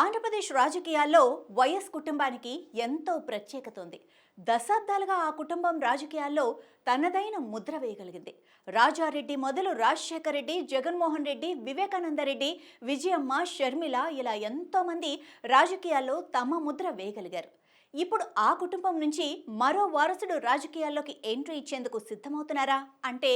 ఆంధ్రప్రదేశ్ రాజకీయాల్లో వైఎస్ కుటుంబానికి ఎంతో ప్రత్యేకత ఉంది. దశాబ్దాలుగా ఆ కుటుంబం రాజకీయాల్లో తనదైన ముద్ర వేయగలిగింది. రాజారెడ్డి మొదలు రాజశేఖర్ రెడ్డి, జగన్మోహన్ రెడ్డి, వివేకానంద రెడ్డి, విజయమ్మ, షర్మిల ఇలా ఎంతో మంది రాజకీయాల్లో తమ ముద్ర వేయగలిగారు. ఇప్పుడు ఆ కుటుంబం నుంచి మరో వారసుడు రాజకీయాల్లోకి ఎంట్రీ ఇచ్చేందుకు సిద్ధమవుతున్నారా అంటే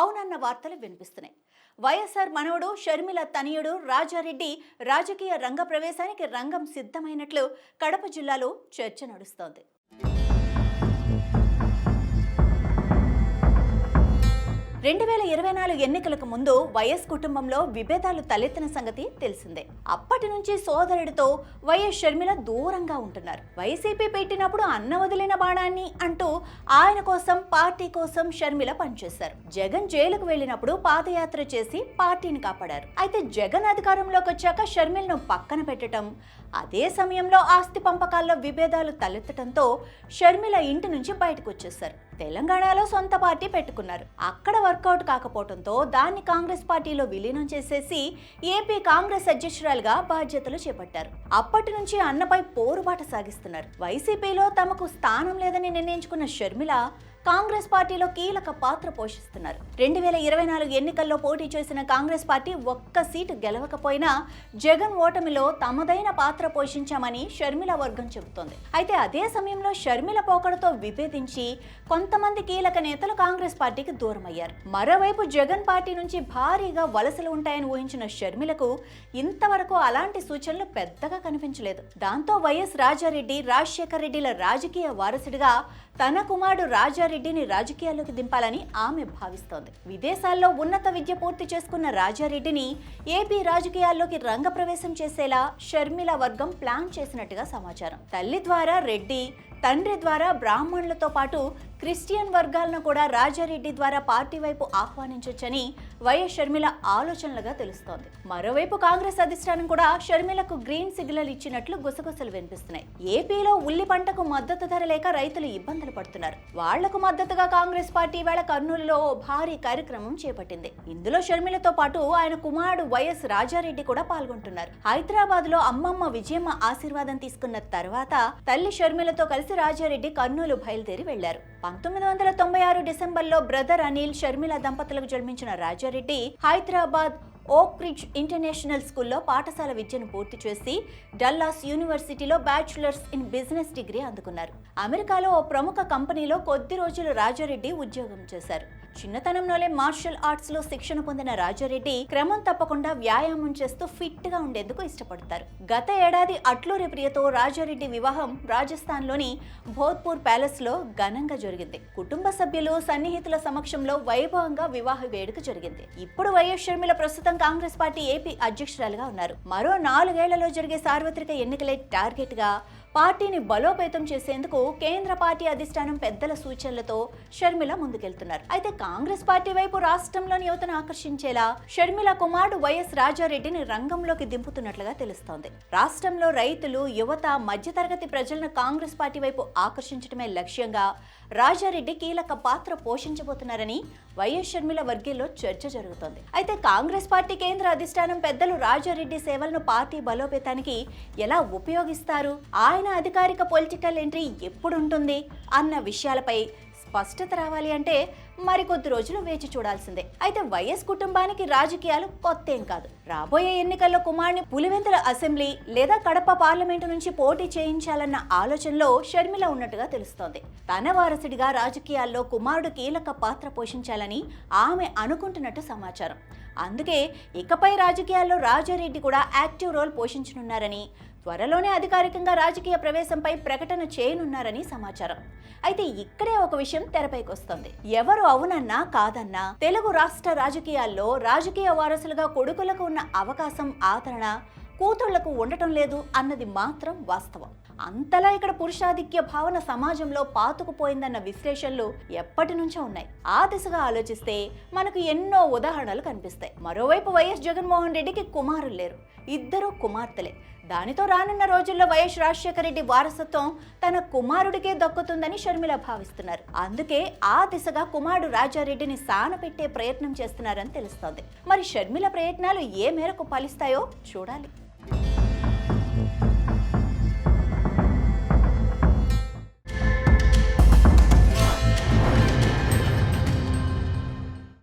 అవునన్న వార్తలు వినిపిస్తున్నాయి. వైఎస్ఆర్ మనవడు షర్మిల తనయుడు రాజారెడ్డి రాజకీయ రంగ ప్రవేశానికి రంగం సిద్ధమైనట్లు కడప జిల్లాలో చర్చ నడుస్తోంది. 2024 ఎన్నికలకు ముందు వైఎస్ కుటుంబంలో విభేదాలు తలెత్తిన సంగతి తెలిసిందే. అప్పటి నుంచి సోదరుడితో వైఎస్ షర్మిల దూరంగా ఉంటున్నారు. వైసీపీ పెట్టినప్పుడు అన్న వదిలిన బాణాన్ని అంటూ ఆయన కోసం, పార్టీ కోసం షర్మిల పనిచేశారు. జగన్ జైలుకు వెళ్ళినప్పుడు పాదయాత్ర చేసి పార్టీని కాపాడారు. అయితే జగన్ అధికారంలోకి వచ్చాక షర్మిలను పక్కన పెట్టడం, అదే సమయంలో ఆస్తి పంపకాల్లో విభేదాలు తలెత్తడంతో షర్మిల ఇంటి నుంచి బయటకు వచ్చేశారు. తెలంగాణలో సొంత పార్టీ పెట్టుకున్నారు. అక్కడ వర్కౌట్ కాకపోవడంతో దాన్ని కాంగ్రెస్ పార్టీలో విలీనం చేసేసి ఏపీ కాంగ్రెస్ అధ్యక్షురాలుగా బాధ్యతలు చేపట్టారు. అప్పటి నుంచి అన్నపై పోరుబాట సాగిస్తున్నారు. వైసీపీలో తమకు స్థానం లేదని నిర్ణయించుకున్న షర్మిల కాంగ్రెస్ పార్టీలో కీలక పాత్ర పోషిస్తున్నారు. 2024 ఎన్నికల్లో పోటీ చేసిన కాంగ్రెస్ పార్టీ ఒక్క సీటు గెలవకపోయినా జగన్ ఓటమిలో తమదైన పాత్ర పోషించామని షర్మిల వర్గం చెబుతోంది. అయితే అదే సమయంలో షర్మిల పోకడతో విభేదించి కొంతమంది కీలక నేతలు కాంగ్రెస్ పార్టీకి దూరమయ్యారు. మరోవైపు జగన్ పార్టీ నుంచి భారీగా వలసలు ఉంటాయని ఊహించిన షర్మిలకు ఇంతవరకు అలాంటి సూచనలు పెద్దగా కనిపించలేదు. దాంతో వైఎస్ రాజారెడ్డి, రాజశేఖర్ రెడ్డిల రాజకీయ వారసుడిగా తన కుమారుడు రాజారెడ్డిని రాజకీయాల్లోకి దింపాలని ఆమె భావిస్తోంది. విదేశాల్లో ఉన్నత విద్య పూర్తి చేసుకున్న రాజారెడ్డిని ఏపీ రాజకీయాల్లోకి రంగప్రవేశం చేసేలా షర్మిల వర్గం ప్లాన్ చేసినట్టుగా సమాచారం. తల్లి ద్వారా రెడ్డి, తండ్రి ద్వారా బ్రాహ్మణులతో పాటు క్రిస్టియన్ వర్గాలను కూడా రాజారెడ్డి ద్వారా పార్టీ వైపు ఆహ్వానించొచ్చని వైఎస్ షర్మిల ఆలోచనలుగా తెలుస్తోంది. మరోవైపు కాంగ్రెస్ అధిష్టానం కూడా షర్మిలకు గ్రీన్ సిగ్నల్ ఇచ్చినట్లు గుసగుసలు వినిపిస్తున్నాయి. ఏపీలో ఉల్లి పంటకు మద్దతు ధర లేక రైతులు ఇబ్బందులు పడుతున్నారు. వాళ్లకు మద్దతుగా కాంగ్రెస్ పార్టీ వేళ కర్నూలులో భారీ కార్యక్రమం చేపట్టింది. ఇందులో షర్మిలతో పాటు ఆయన కుమారుడు వైఎస్ రాజారెడ్డి కూడా పాల్గొంటున్నారు. హైదరాబాద్ లో అమ్మమ్మ విజయమ్మ ఆశీర్వాదం తీసుకున్న తర్వాత తల్లి షర్మిలతో కలిసి రాజారెడ్డి కర్నూలు బయలుదేరి వెళ్లారు. 1996 డిసెంబర్లో బ్రదర్ అనిల్, షర్మిల దంపతులకు జన్మించిన రాజారెడ్డి హైదరాబాద్ ఓక్ రిడ్జ్ ఇంటర్నేషనల్ స్కూల్లో పాఠశాల విద్యను పూర్తి చేసి డల్లాస్ యూనివర్సిటీలో బ్యాచులర్స్ ఇన్ బిజినెస్ డిగ్రీ అందుకున్నారు. అమెరికాలో ఓ ప్రముఖ కంపెనీలో కొద్ది రోజులు రాజారెడ్డి ఉద్యోగం చేశారు. చిన్నతనంలోనే మార్షల్ ఆర్ట్స్ లో శిక్షణ పొందిన రాజారెడ్డి క్రమం తప్పకుండా వ్యాయామం చేస్తూ ఫిట్ గా ఉండేందుకు ఇష్టపడతారు. గత ఏడాది అట్లూరి ప్రియతో రాజారెడ్డి వివాహం రాజస్థాన్ లోని భోధ్పూర్ ప్యాలెస్ లో ఘనంగా జరిగింది. కుటుంబ సభ్యులు, సన్నిహితుల సమక్షంలో వైభవంగా వివాహ వేడుక జరిగింది. ఇప్పుడు వైఎస్ షర్మిల ప్రస్తుతం కాంగ్రెస్ పార్టీ ఏపీ అధ్యక్షురాలుగా ఉన్నారు. మరో 4 ఏళ్లలో జరిగే సార్వత్రిక ఎన్నికలే టార్గెట్ గా పార్టీని బలోపేతం చేసేందుకు కేంద్ర పార్టీ అధిష్టానం పెద్దల సూచనలతో షర్మిల ముందుకెళ్తున్నారు. అయితే కాంగ్రెస్ పార్టీ వైపు రాష్ట్రంలోని యువతను ఆకర్షించేలా షర్మిల కుమారుడు వైఎస్ రాజారెడ్డిని రంగంలోకి దింపుతున్నట్లుగా తెలుస్తోంది. రాష్ట్రంలో రైతులు, యువత, మధ్యతరగతి ప్రజలను కాంగ్రెస్ పార్టీ వైపు ఆకర్షించడమే లక్ష్యంగా రాజారెడ్డి కీలక పాత్ర పోషించబోతున్నారని వైఎస్ షర్మిల వర్గీయుల్లో చర్చ జరుగుతోంది. అయితే కాంగ్రెస్ పార్టీ కేంద్ర అధిష్టానం పెద్దలు రాజారెడ్డి సేవలను పార్టీ బలోపేతానికి ఎలా ఉపయోగిస్తారు, ఆయన అధికారిక పొలిటికల్ ఎంట్రీ ఎప్పుడుంటుంది అన్న విషయాలపై స్పష్టత రావాలి అంటే మరికొద్ది రోజులు వేచి చూడాల్సిందే. అయితే వైఎస్ కుటుంబానికి రాజకీయాలు కొత్తేం కాదు. రాబోయే ఎన్నికల్లో కుమారుని పులివెందుల అసెంబ్లీ లేదా కడప పార్లమెంటు నుంచి పోటీ చేయించాలన్న ఆలోచనలో షర్మిల ఉన్నట్టుగా తెలుస్తోంది. తన వారసుడిగా రాజకీయాల్లో కుమారుడు కీలక పాత్ర పోషించాలని ఆమె అనుకుంటున్నట్టు సమాచారం. అందుకే ఇకపై రాజకీయాల్లో రాజారెడ్డి కూడా యాక్టివ్ రోల్ పోషించనున్నారని, త్వరలోనే అధికారికంగా రాజకీయ ప్రవేశంపై ప్రకటన చేయనున్నారని సమాచారం. అయితే ఇక్కడే ఒక విషయం తెరపైకి వస్తుంది. ఎవరు అవునన్నా కాదన్నా తెలుగు రాష్ట్ర రాజకీయాల్లో రాజకీయ వారసులుగా కొడుకులకు ఉన్న అవకాశం, ఆదరణ కూతుళ్లకు ఉండటం లేదు అన్నది మాత్రం వాస్తవం. అంతలా ఇక్కడ పురుషాధిక్య భావన సమాజంలో పాతుకుపోయిందన్న విశ్లేషణలు ఎప్పటి నుంచో ఉన్నాయి. ఆ దిశగా ఆలోచిస్తే మనకు ఎన్నో ఉదాహరణలు కనిపిస్తాయి. మరోవైపు వైఎస్ జగన్మోహన్ రెడ్డికి కుమారులు లేరు, ఇద్దరు కుమార్తెలే. దానితో రానున్న రోజుల్లో వైఎస్ రాజశేఖర రెడ్డి వారసత్వం తన కుమారుడికే దక్కుతుందని షర్మిల భావిస్తున్నారు. అందుకే ఆ దిశగా కుమారుడు రాజారెడ్డిని సానపెట్టే ప్రయత్నం చేస్తున్నారని తెలుస్తోంది. మరి షర్మిల ప్రయత్నాలు ఏ మేరకు ఫలిస్తాయో చూడాలి.